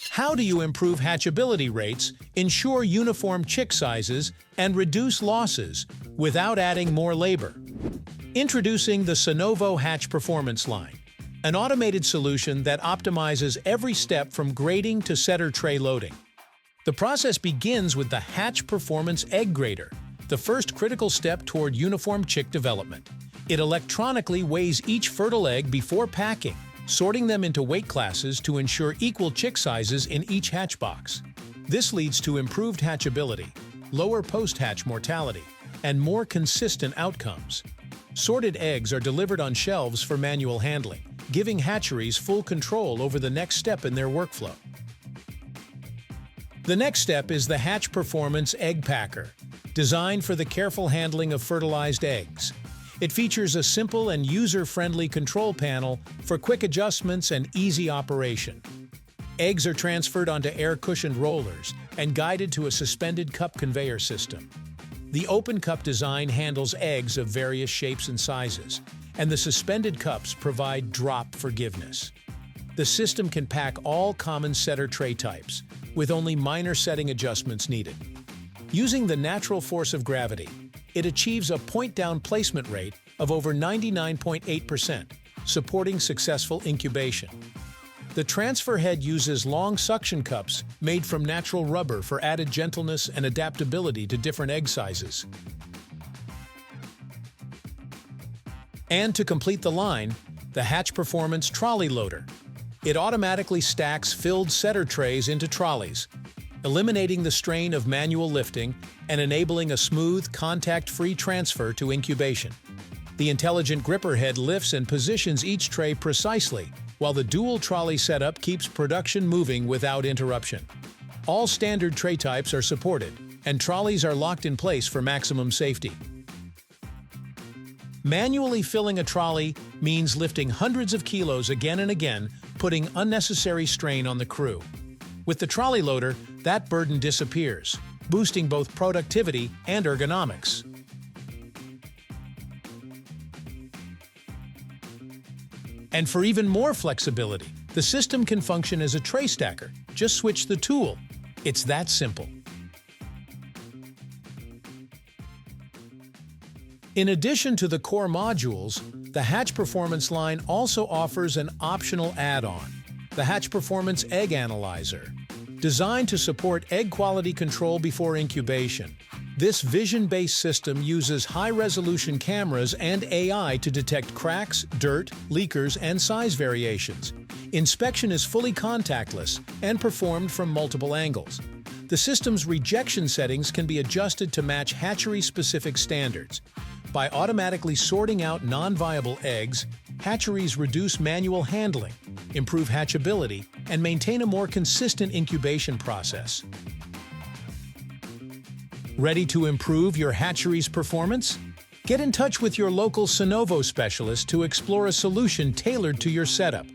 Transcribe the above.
How do you improve hatchability rates, ensure uniform chick sizes, and reduce losses without adding more labor? Introducing the SANOVO HatchPerformance Line, an automated solution that optimizes every step from grading to setter tray loading. The process begins with the HatchPerformance Egg Grader, the first critical step toward uniform chick development. It electronically weighs each fertile egg before packing, sorting them into weight classes to ensure equal chick sizes in each hatch box. This leads to improved hatchability, lower post-hatch mortality, and more consistent outcomes. Sorted eggs are delivered on shelves for manual handling, giving hatcheries full control over the next step in their workflow. The next step is the HatchPerformance Egg Packer, designed for the careful handling of fertilized eggs. It features a simple and user-friendly control panel for quick adjustments and easy operation. Eggs are transferred onto air-cushioned rollers and guided to a suspended cup conveyor system. The open cup design handles eggs of various shapes and sizes, and the suspended cups provide drop forgiveness. The system can pack all common setter tray types, with only minor setting adjustments needed. Using the natural force of gravity, it achieves a point-down placement rate of over 99.8%, supporting successful incubation. The transfer head uses long suction cups made from natural rubber for added gentleness and adaptability to different egg sizes. And to complete the line, the HatchPerformance Trolley Loader. It automatically stacks filled setter trays into trolleys, eliminating the strain of manual lifting and enabling a smooth, contact-free transfer to incubation. The intelligent gripper head lifts and positions each tray precisely, while the dual trolley setup keeps production moving without interruption. All standard tray types are supported, and trolleys are locked in place for maximum safety. Manually filling a trolley means lifting hundreds of kilos again and again, putting unnecessary strain on the crew. With the trolley loader, that burden disappears, boosting both productivity and ergonomics. And for even more flexibility, the system can function as a tray stacker. Just switch the tool. It's that simple. In addition to the core modules, the HatchPerformance Line also offers an optional add-on, the HatchPerformance Egg Analyzer. Designed to support egg quality control before incubation, this vision-based system uses high-resolution cameras and AI to detect cracks, dirt, leakers, and size variations. Inspection is fully contactless and performed from multiple angles. The system's rejection settings can be adjusted to match hatchery-specific standards. By automatically sorting out non-viable eggs, hatcheries reduce manual handling, improve hatchability, and maintain a more consistent incubation process. Ready to improve your hatchery's performance? Get in touch with your local SANOVO specialist to explore a solution tailored to your setup.